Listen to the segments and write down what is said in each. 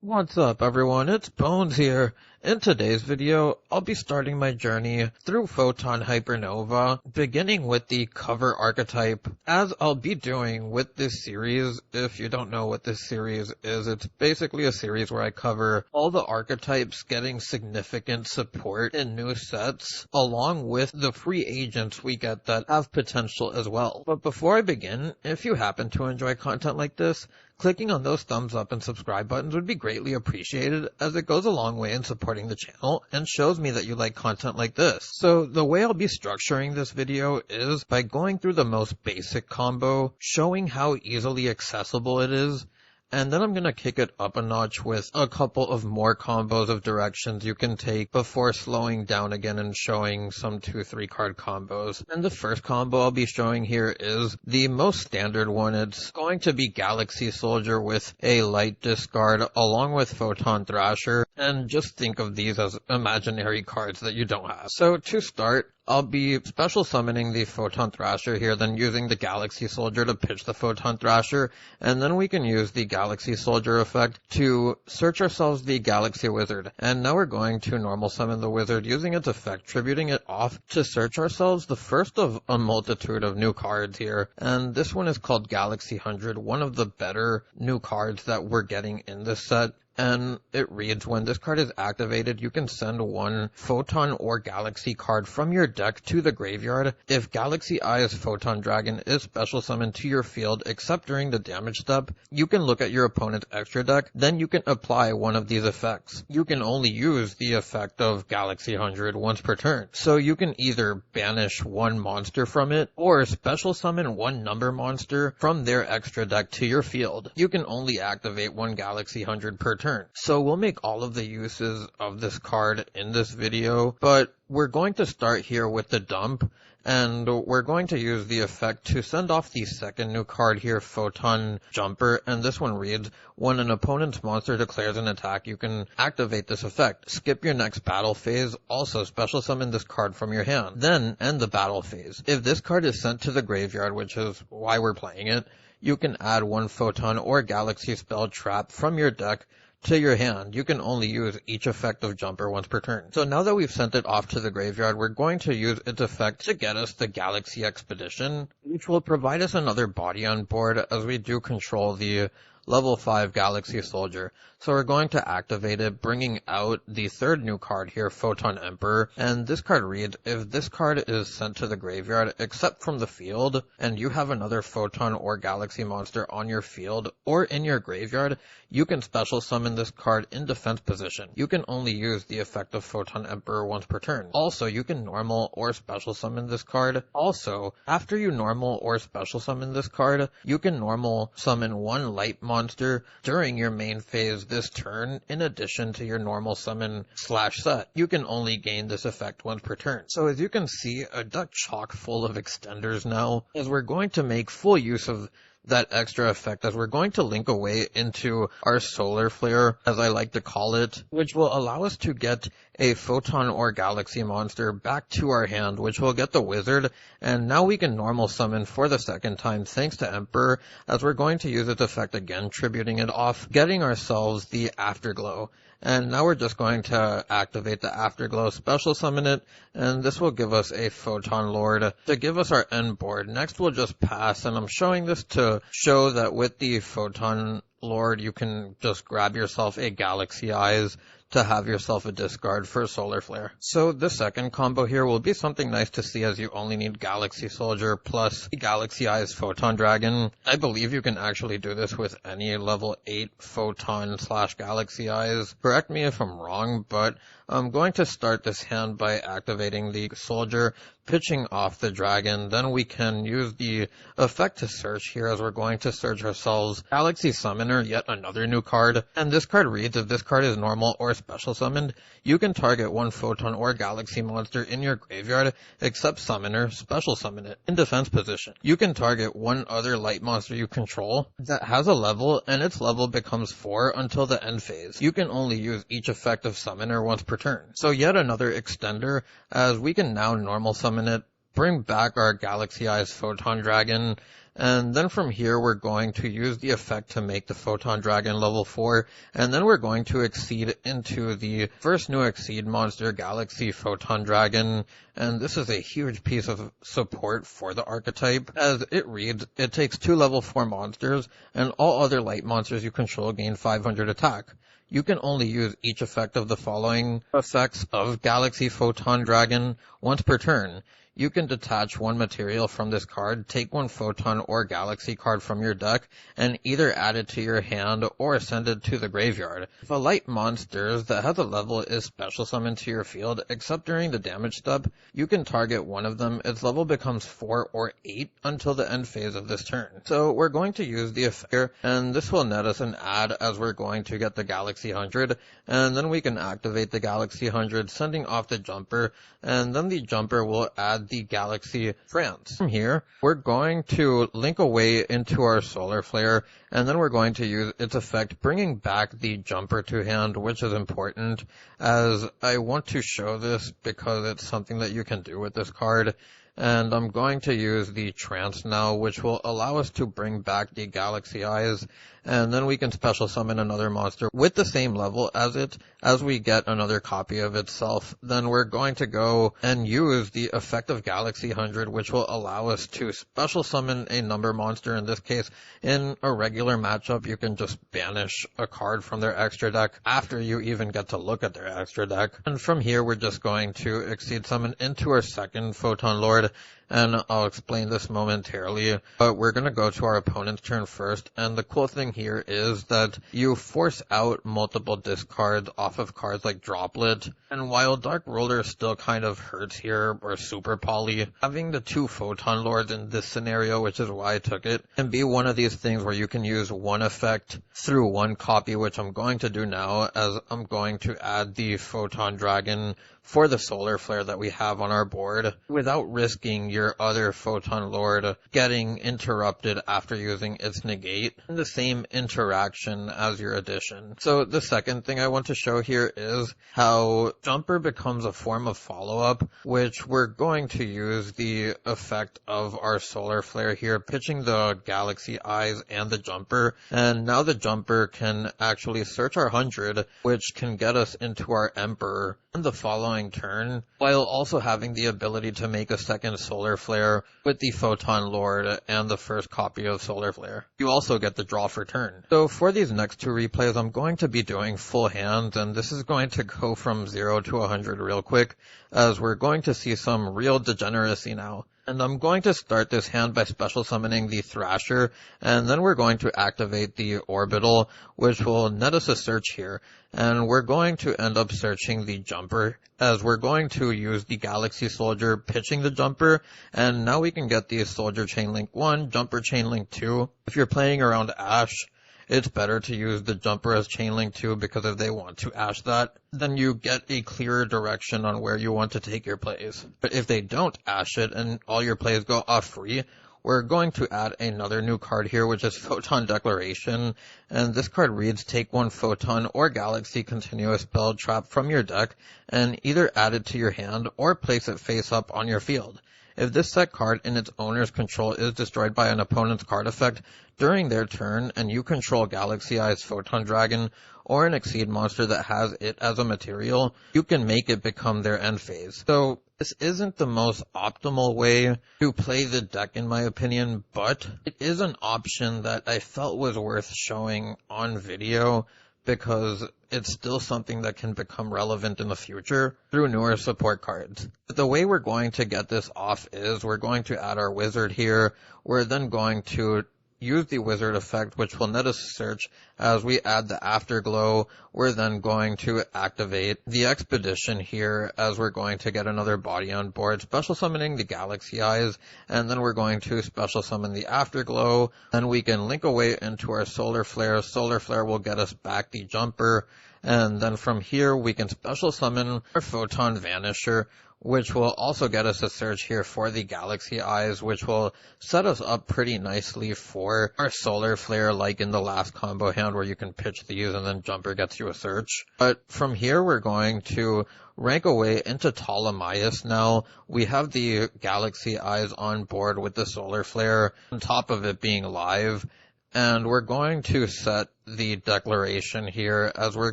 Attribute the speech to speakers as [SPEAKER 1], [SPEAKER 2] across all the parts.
[SPEAKER 1] What's up everyone, it's Bones here. In today's video, I'll be starting my journey through Photon Hypernova, beginning with the cover archetype. As I'll be doing with this series, if you don't know what this series is, it's basically a series where I cover all the archetypes getting significant support in new sets, along with the free agents we get that have potential as well. But before I begin, if you happen to enjoy content like this, clicking on those thumbs up and subscribe buttons would be greatly appreciated, as it goes a long way in supporting the channel and shows me that you like content like this. So the way I'll be structuring this video is by going through the most basic combo, showing how easily accessible it is, and then I'm going to kick it up a notch with a couple of more combos of directions you can take before slowing down again and showing some 2-3 card combos. And the first combo I'll be showing here is the most standard one. It's going to be Galaxy Soldier with a light discard along with Photon Thrasher. And just think of these as imaginary cards that you don't have. So to start, I'll be special summoning the Photon Thrasher here, then using the Galaxy Soldier to pitch the Photon Thrasher, and then we can use the Galaxy Soldier effect to search ourselves the Galaxy Wizard. And now we're going to normal summon the Wizard using its effect, tributing it off to search ourselves the first of a multitude of new cards here. And this one is called Galaxy 100, one of the better new cards that we're getting in this set. And it reads, when this card is activated, you can send one Photon or Galaxy card from your deck to the graveyard. If Galaxy Eye's Photon Dragon is special summoned to your field except during the damage step, you can look at your opponent's extra deck, then you can apply one of these effects. You can only use the effect of Galaxy 100 once per turn. So you can either banish one monster from it, or special summon one number monster from their extra deck to your field. You can only activate one Galaxy 100 per turn. So we'll make all of the uses of this card in this video, but we're going to start here with the dump, and we're going to use the effect to send off the second new card here, Photon Jumper, and this one reads, when an opponent's monster declares an attack, you can activate this effect. Skip your next battle phase, also special summon this card from your hand, then end the battle phase. If this card is sent to the graveyard, which is why we're playing it, you can add one Photon or Galaxy spell trap from your deck to your hand. You can only use each effect of Jumper once per turn. So now that we've sent it off to the graveyard, we're going to use its effect to get us the Galaxy Expedition, which will provide us another body on board as we do control the level 5 Galaxy Soldier. So we're going to activate it, bringing out the third new card here, Photon Emperor, and this card reads, if this card is sent to the graveyard except from the field, and you have another Photon or Galaxy monster on your field or in your graveyard, you can special summon this card in defense position. You can only use the effect of Photon Emperor once per turn. Also, you can normal or special summon this card. Also, after you normal or special summon this card, you can normal summon one light monster during your main phase this turn, in addition to your normal summon / set. You can only gain this effect once per turn. So as you can see, a deck chock full of extenders now, as we're going to make full use of that extra effect, as we're going to link away into our solar flare, as I like to call it, which will allow us to get a Photon or Galaxy monster back to our hand, which will get the Wizard, and now we can normal summon for the second time thanks to Emperor, as we're going to use its effect again, tributing it off, getting ourselves the Afterglow. And now we're just going to activate the Afterglow, special summon it, and this will give us a Photon Lord to give us our end board. Next we'll just pass, and I'm showing this to show that with the Photon Lord you can just grab yourself a Galaxy Eyes to have yourself a discard for Solar Flare. So the second combo here will be something nice to see, as you only need Galaxy Soldier plus Galaxy Eyes Photon Dragon. I believe you can actually do this with any level 8 Photon / Galaxy Eyes. Correct me if I'm wrong, but I'm going to start this hand by activating the Soldier, pitching off the Dragon. Then we can use the effect to search here, as we're going to search ourselves Galaxy Summoner, yet another new card. And this card reads, if this card is normal or special summoned, you can target one Photon or Galaxy monster in your graveyard except Summoner, special summon it in defense position. You can target one other light monster you control that has a level, and its level becomes 4 until the end phase. You can only use each effect of Summoner once per turn. So yet another extender, as we can now normal summon it, bring back our Galaxy Eyes Photon Dragon, And then from here, we're going to use the effect to make the Photon Dragon level 4, and then we're going to exceed into the first new exceed monster, Galaxy Photon Dragon, and this is a huge piece of support for the archetype. As it reads, it takes 2 level 4 monsters, and all other light monsters you control gain 500 attack. You can only use each effect of the following effects of Galaxy Photon Dragon once per turn. You can detach one material from this card, take one Photon or Galaxy card from your deck, and either add it to your hand or send it to the graveyard. If a light monster that has a level is special summoned to your field, except during the damage step, you can target one of them. Its level becomes 4 or 8 until the end phase of this turn. So we're going to use the effect here, and this will net us an add as we're going to get the Galaxy 100, and then we can activate the Galaxy 100, sending off the jumper, and then the jumper will add the Galaxy France. From here, we're going to link away into our Solar Flare, and then we're going to use its effect, bringing back the jumper to hand, which is important, as I want to show this because it's something that you can do with this card. And I'm going to use the Trance now, which will allow us to bring back the Galaxy Eyes, and then we can special summon another monster with the same level as it, as we get another copy of itself. Then we're going to go and use the effect of Galaxy 100, which will allow us to special summon a number monster. In this case, in a regular matchup, you can just banish a card from their extra deck after you even get to look at their extra deck. And from here, we're just going to exceed summon into our second Photon Lord, and I'll explain this momentarily, but we're going to go to our opponent's turn first, and the cool thing here is that you force out multiple discards off of cards like Droplet, and while Dark Ruler still kind of hurts here, or Super Poly, having the 2 Photon Lords in this scenario, which is why I took it, can be one of these things where you can use one effect through one copy, which I'm going to do now, as I'm going to add the Photon Dragon for the Solar Flare that we have on our board, without risking your other Photon Lord getting interrupted after using its negate, and the same interaction as your addition. So the second thing I want to show here is how Jumper becomes a form of follow-up, which we're going to use the effect of our Solar Flare here, pitching the Galaxy Eyes and the Jumper, and now the Jumper can actually search our 100, which can get us into our Emperor on the following turn, while also having the ability to make a second Solar Flare with the Photon Lord and the first copy of Solar Flare. You also get the draw for turn. So for these next 2 replays, I'm going to be doing full hands, and this is going to go from 0 to 100 real quick, as we're going to see some real degeneracy now. And I'm going to start this hand by special summoning the Thrasher, and then we're going to activate the Orbital, which will net us a search here. And we're going to end up searching the Jumper, as we're going to use the Galaxy Soldier pitching the Jumper, and now we can get the Soldier Chainlink 1, Jumper Chainlink 2. If you're playing around Ash, it's better to use the Jumper as Chainlink 2, because if they want to Ash that, then you get a clearer direction on where you want to take your plays. But if they don't Ash it and all your plays go off free, we're going to add another new card here, which is Photon Declaration, and this card reads, take one Photon or Galaxy Continuous Spell Trap from your deck, and either add it to your hand or place it face up on your field. If this set card in its owner's control is destroyed by an opponent's card effect during their turn, and you control Galaxy Eyes Photon Dragon or an Exceed monster that has it as a material, you can make it become their end phase. So this isn't the most optimal way to play the deck in my opinion, but it is an option that I felt was worth showing on video, because it's still something that can become relevant in the future through newer support cards. But the way we're going to get this off is we're going to add our wizard here. We're then going to use the wizard effect, which will net us a search. As we add the Afterglow, we're then going to activate the Expedition here, as we're going to get another body on board, special summoning the Galaxy Eyes, and then we're going to special summon the Afterglow. Then we can link away into our Solar Flare. Solar Flare will get us back the Jumper, and then from here we can special summon our Photon Vanisher, which will also get us a search here for the Galaxy Eyes, which will set us up pretty nicely for our Solar Flare, like in the last combo hand where you can pitch these and then Jumper gets you a search. But from here we're going to rank away into Ptolemaeus now. We have the Galaxy Eyes on board with the Solar Flare, on top of it being live. And we're going to set the declaration here as we're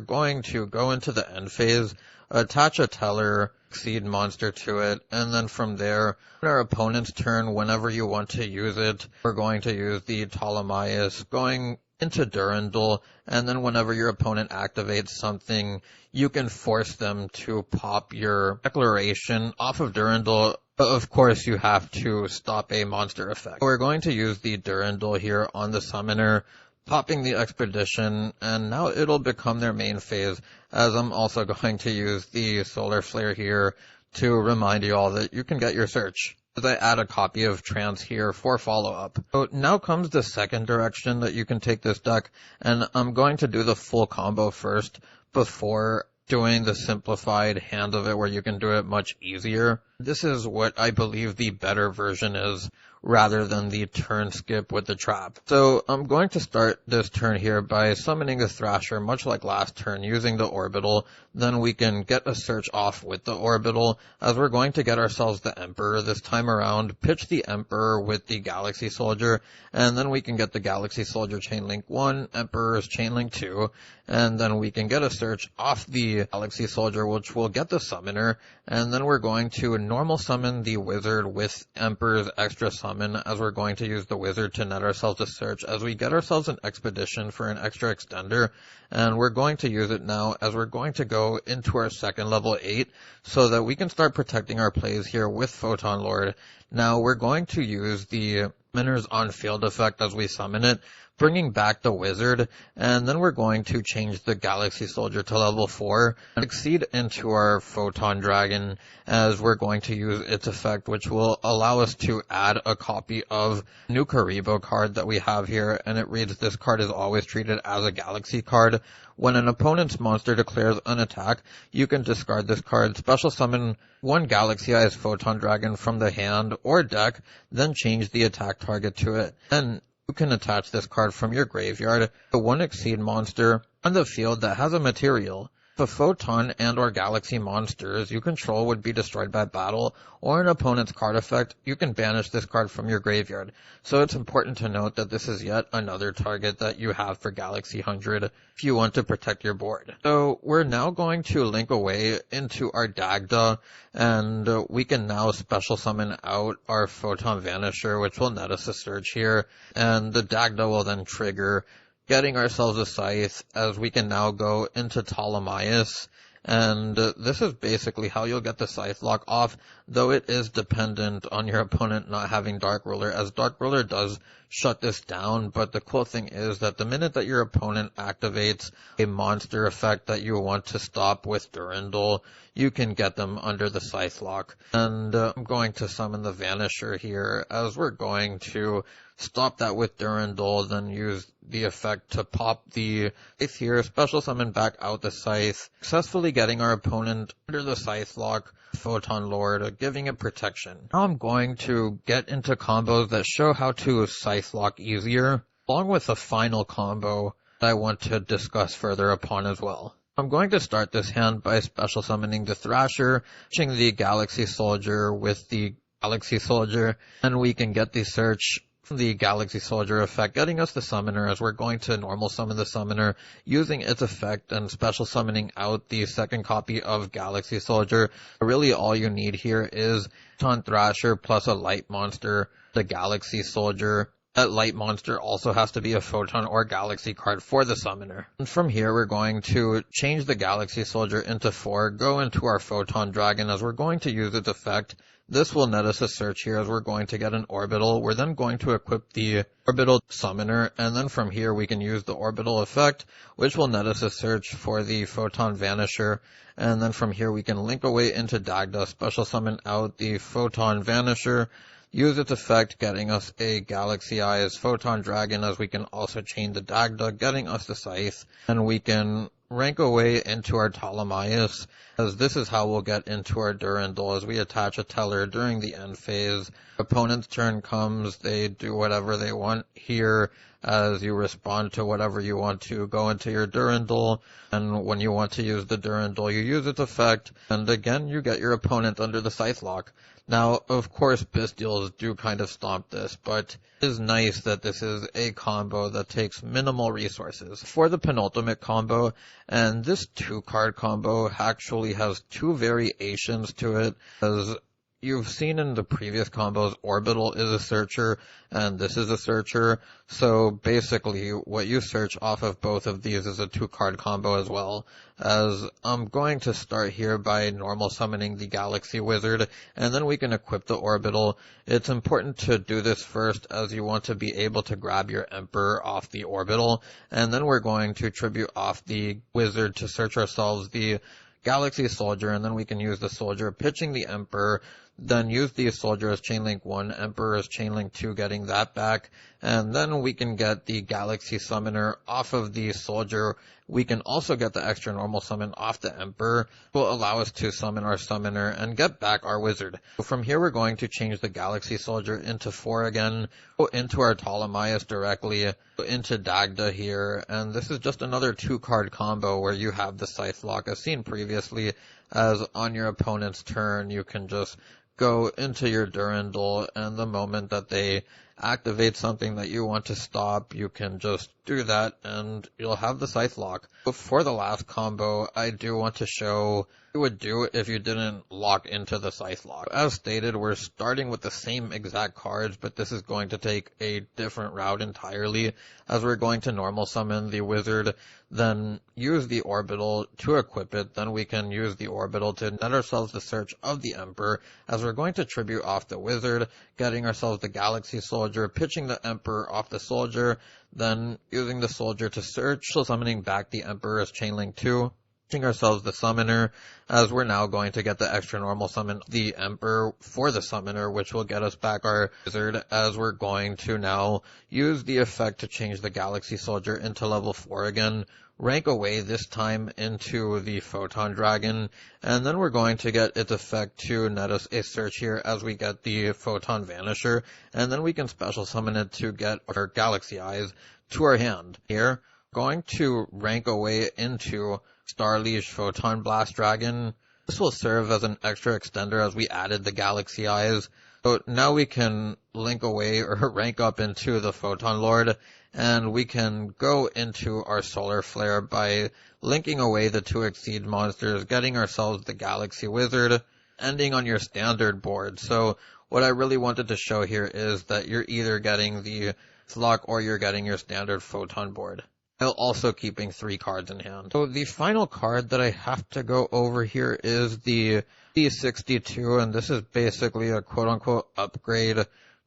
[SPEAKER 1] going to go into the end phase, attach a Teller Exceed monster to it, and then from there, on our opponent's turn, whenever you want to use it, we're going to use the Ptolemaeus going into Durandal, and then whenever your opponent activates something, you can force them to pop your declaration off of Durandal. Of course, you have to stop a monster effect. We're going to use the Durandal here on the summoner, popping the Expedition, and now it'll become their main phase, as I'm also going to use the Solar Flare here to remind you all that you can get your search. As I add a copy of Trance here for follow-up. So now comes the second direction that you can take this deck, and I'm going to do the full combo first before doing the simplified hand of it where you can do it much easier. This is what I believe the better version is, rather than the turn skip with the trap. So I'm going to start this turn here by summoning the Thrasher, much like last turn, using the Orbital. Then we can get a search off with the Orbital, as we're going to get ourselves the Emperor this time around, pitch the Emperor with the Galaxy Soldier, and then we can get the Galaxy Soldier Chainlink 1, Emperor's Chainlink 2, and then we can get a search off the Galaxy Soldier, which will get the Summoner, and then we're going to normal summon the Wizard with Emperor's extra summon, as we're going to use the Wizard to net ourselves a search as we get ourselves an Expedition for an extra extender, and we're going to use it now as we're going to go into our second level 8 so that we can start protecting our plays here with Photon Lord. Now we're going to use the Summoner's on field effect as we summon it, bringing back the Wizard, and then we're going to change the Galaxy Soldier to level 4 and exceed into our Photon Dragon, as we're going to use its effect, which will allow us to add a copy of new Karibo card that we have here, and it reads, this card is always treated as a Galaxy card. When an opponent's monster declares an attack, you can discard this card, special summon one Galaxy Eyes Photon Dragon from the hand or deck, then change the attack target to it. And you can attach this card from your graveyard to one Exceed monster on the field that has a material. If a Photon and or Galaxy monsters you control would be destroyed by battle or an opponent's card effect, you can banish this card from your graveyard. So it's important to note that this is yet another target that you have for Galaxy 100 if you want to protect your board. So we're now going to link away into our Dagda, and we can now special summon out our Photon Vanisher, which will net us a search here, and the Dagda will then trigger, getting ourselves a Scythe, as we can now go into Ptolemaeus, and this is basically how you'll get the Scythe lock off, though it is dependent on your opponent not having Dark Ruler, as Dark Ruler does shut this down, but the cool thing is that the minute that your opponent activates a monster effect that you want to stop with Durandal, you can get them under the Scythe lock. And I'm going to summon the Vanisher here, as we're going to stop that with Durandal, then use the effect to pop the Scythe here, special summon back out the Scythe, successfully getting our opponent under the Scythe lock, Photon Lord, giving it protection. Now I'm going to get into combos that show how to Scythe lock easier, along with a final combo that I want to discuss further upon as well. I'm going to start this hand by special summoning the Thrasher, pitching the Galaxy Soldier with the Galaxy Soldier, and we can get the search from the Galaxy Soldier effect, getting us the Summoner, as we're going to normal summon the Summoner, using its effect and special summoning out the second copy of Galaxy Soldier. Really all you need here is Photon Thrasher plus a light monster, the Galaxy Soldier. That light monster also has to be a Photon or Galaxy card for the Summoner. And from here, we're going to change the Galaxy Soldier into 4, go into our Photon Dragon, as we're going to use its effect. This will net us a search here, as we're going to get an Orbital. We're then going to equip the Orbital Summoner, and then from here we can use the Orbital effect, which will net us a search for the Photon Vanisher. And then from here we can link away into Dagda, special summon out the Photon Vanisher, use its effect, getting us a Galaxy Eyes Photon Dragon, as we can also chain the Dagda, getting us the Scythe, and we can rank away into our Ptolemaeus, as this is how we'll get into our Durandal as we attach a teller during the end phase. Opponent's turn comes, they do whatever they want here as you respond to whatever you want to go into your Durandal, and when you want to use the Durandal, you use its effect, and again, you get your opponent under the Scythe lock. Now, of course, Bystials do kind of stomp this, but it is nice that this is a combo that takes minimal resources. For the penultimate combo, and this 2-card combo actually has 2 variations to it, as you've seen in the previous combos, Orbital is a searcher, and this is a searcher, so basically what you search off of both of these is a 2-card combo as well, as I'm going to start here by normal summoning the Galaxy Wizard, and then we can equip the Orbital. It's important to do this first, as you want to be able to grab your Emperor off the Orbital, and then we're going to tribute off the Wizard to search ourselves the Galaxy Soldier, and then we can use the Soldier pitching the Emperor, then use the Soldier as Chainlink 1, Emperor as Chainlink 2, getting that back, and then we can get the Galaxy Summoner off of the Soldier. We can also get the extra normal summon off the Emperor, will allow us to summon our Summoner and get back our Wizard. So from here we're going to change the Galaxy Soldier into 4 again, go into our Ptolemaeus directly, go into Dagda here, and this is just another 2-card combo where you have the Scythe lock as seen previously, as on your opponent's turn you can just go into your Durandal, and the moment that they activate something that you want to stop, you can just do that and you'll have the Scythe lock. For the last combo, I do want to show what you would do if you didn't lock into the Scythe lock. As stated, we're starting with the same exact cards, but this is going to take a different route entirely, as we're going to normal summon the Wizard, then use the Orbital to equip it, then we can use the Orbital to net ourselves the search of the Emperor, as we're going to tribute off the Wizard, getting ourselves the Galaxy Soldier, pitching the Emperor off the Soldier, then using the Soldier to search, so summoning back the Emperor as Chainlink 2, pitching ourselves the Summoner, as we're now going to get the extra normal summon the Emperor for the Summoner, which will get us back our Wizard, as we're going to now use the effect to change the Galaxy Soldier into level 4 again, rank away this time into the Photon Dragon, and then we're going to get its effect to net us a search here as we get the Photon Vanisher, and then we can special summon it to get our Galaxy Eyes to our hand. Here, going to rank away into Starleash Photon Blast Dragon. This will serve as an extra extender as we added the Galaxy Eyes. So now we can link away or rank up into the Photon Lord, and we can go into our Solar Flare by linking away the 2 Exceed monsters, getting ourselves the Galaxy Wizard, ending on your standard board. So what I really wanted to show here is that you're either getting the lock or you're getting your standard Photon board, while also keeping 3 cards in hand. So the final card that I have to go over here is the D62, and this is basically a quote-unquote upgrade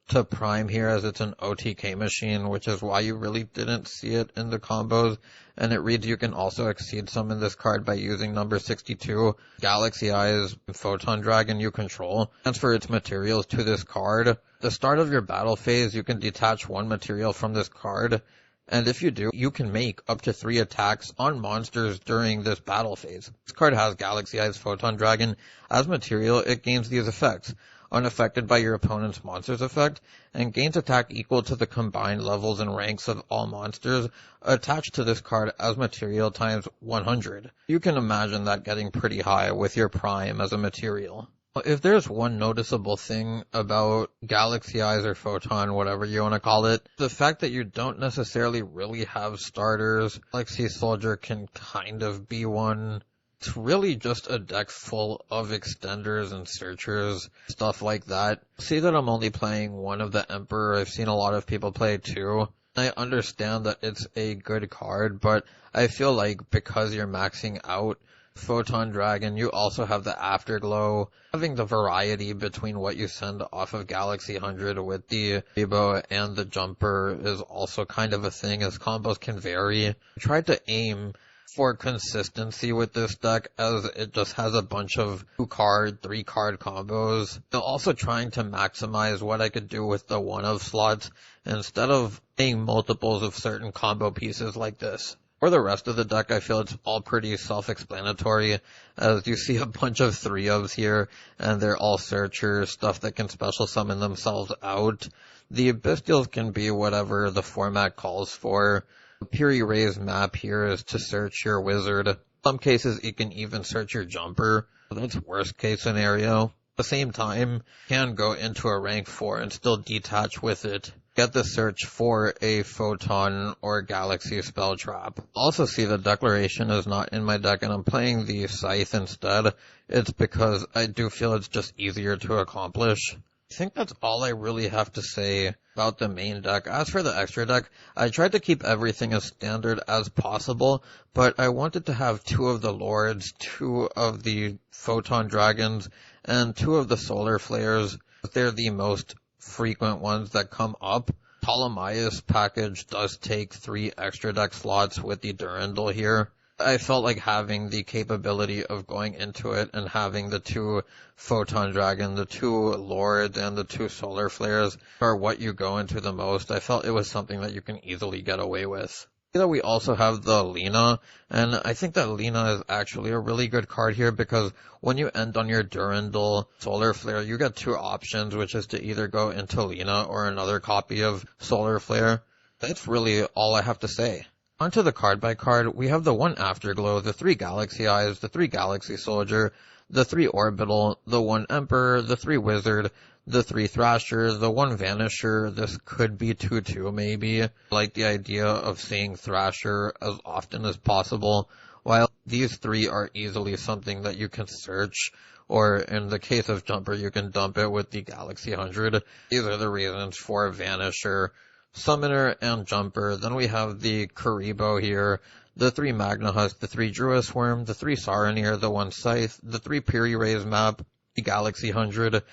[SPEAKER 1] to Prime here, as it's an OTK machine, which is why you really didn't see it in the combos. And it reads you can also exceed summon this card by using number 62, Galaxy Eyes, Photon Dragon you control. Transfer its materials to this card. At the start of your battle phase, you can detach 1 material from this card, and if you do, you can make up to 3 attacks on monsters during this battle phase. This card has Galaxy Eyes Photon Dragon. As material, it gains these effects: unaffected by your opponent's monster's effect, and gains attack equal to the combined levels and ranks of all monsters attached to this card as material times 100. You can imagine that getting pretty high with your Prime as a material. If there's one noticeable thing about Galaxy Eyes or Photon, whatever you want to call it, the fact that you don't necessarily really have starters. Galaxy Soldier can kind of be one. It's really just a deck full of extenders and searchers, stuff like that. See that I'm only playing one of the Emperor. I've seen a lot of people play 2. I understand that it's a good card, but I feel like because you're maxing out Photon Dragon, you also have the Afterglow. Having the variety between what you send off of Galaxy 100 with the Rainbow and the Jumper is also kind of a thing, as combos can vary. I tried to aim for consistency with this deck, as it just has a bunch of 2-card, 3-card combos. I'm also trying to maximize what I could do with the 1-of slots instead of playing multiples of certain combo pieces like this. For the rest of the deck, I feel it's all pretty self-explanatory, as you see a bunch of 3-ofs here, and they're all searchers, stuff that can special summon themselves out. The Bestials can be whatever the format calls for. The PHHY's map here is to search your wizard. In some cases, you can even search your jumper. That's worst case scenario. At the same time, you can go into a rank 4 and still detach with it. Get the search for a Photon or Galaxy spell trap. Also see the Declaration is not in my deck and I'm playing the Scythe instead. It's because I do feel it's just easier to accomplish. I think that's all I really have to say about the main deck. As for the extra deck, I tried to keep everything as standard as possible, but I wanted to have 2 of the Lords, 2 of the Photon Dragons, and 2 of the Solar Flares. They're the most frequent ones that come up. Ptolemaios package does take 3 extra deck slots with the Durandal here. I felt like having the capability of going into it and having the 2 Photon Dragon, the 2 Lords, and the 2 Solar Flares are what you go into the most. I felt it was something that you can easily get away with. We also have the Lena, and I think that Lena is actually a really good card here because when you end on your Durandal Solar Flare, you get 2 options, which is to either go into Lena or another copy of Solar Flare. That's really all I have to say. Onto the card by card, we have the 1 Afterglow, the 3 Galaxy Eyes, the 3 Galaxy Soldier, the 3 Orbital, the 1 Emperor, the 3 Wizard, the 3 Thrasher, the 1 Vanisher. This could be 2/2 maybe. I like the idea of seeing Thrasher as often as possible, while these 3 are easily something that you can search, or in the case of Jumper, you can dump it with the Galaxy 100. These are the reasons for Vanisher, Summoner, and Jumper. Then we have the Karibo here, the 3 Magna Husk, the 3 Druis Worm, the 3 Saronir, the 1 Scythe, the 3 PHHY's map, the Galaxy 100,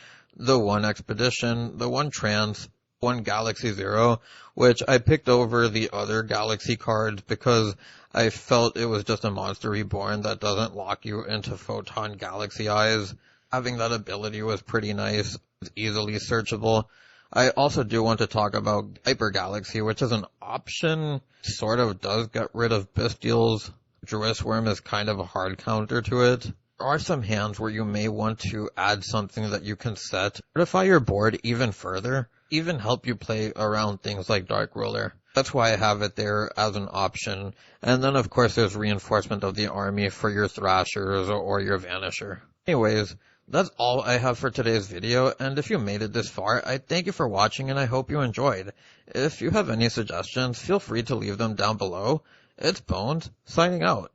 [SPEAKER 1] the 1 Expedition, the 1 Trance, 1 Galaxy 0, which I picked over the other Galaxy cards because I felt it was just a Monster Reborn that doesn't lock you into Photon Galaxy Eyes. Having that ability was pretty nice. It's easily searchable. I also do want to talk about Hyper Galaxy, which is an option. Sort of does get rid of Bestials. Druis Worm is kind of a hard counter to it. There are some hands where you may want to add something that you can set, fortify your board even further, even help you play around things like Dark Ruler. That's why I have it there as an option. And then of course there's reinforcement of the army for your Thrashers or your Vanisher. Anyways, that's all I have for today's video, and if you made it this far, I thank you for watching and I hope you enjoyed. If you have any suggestions, feel free to leave them down below. It's Bones, signing out.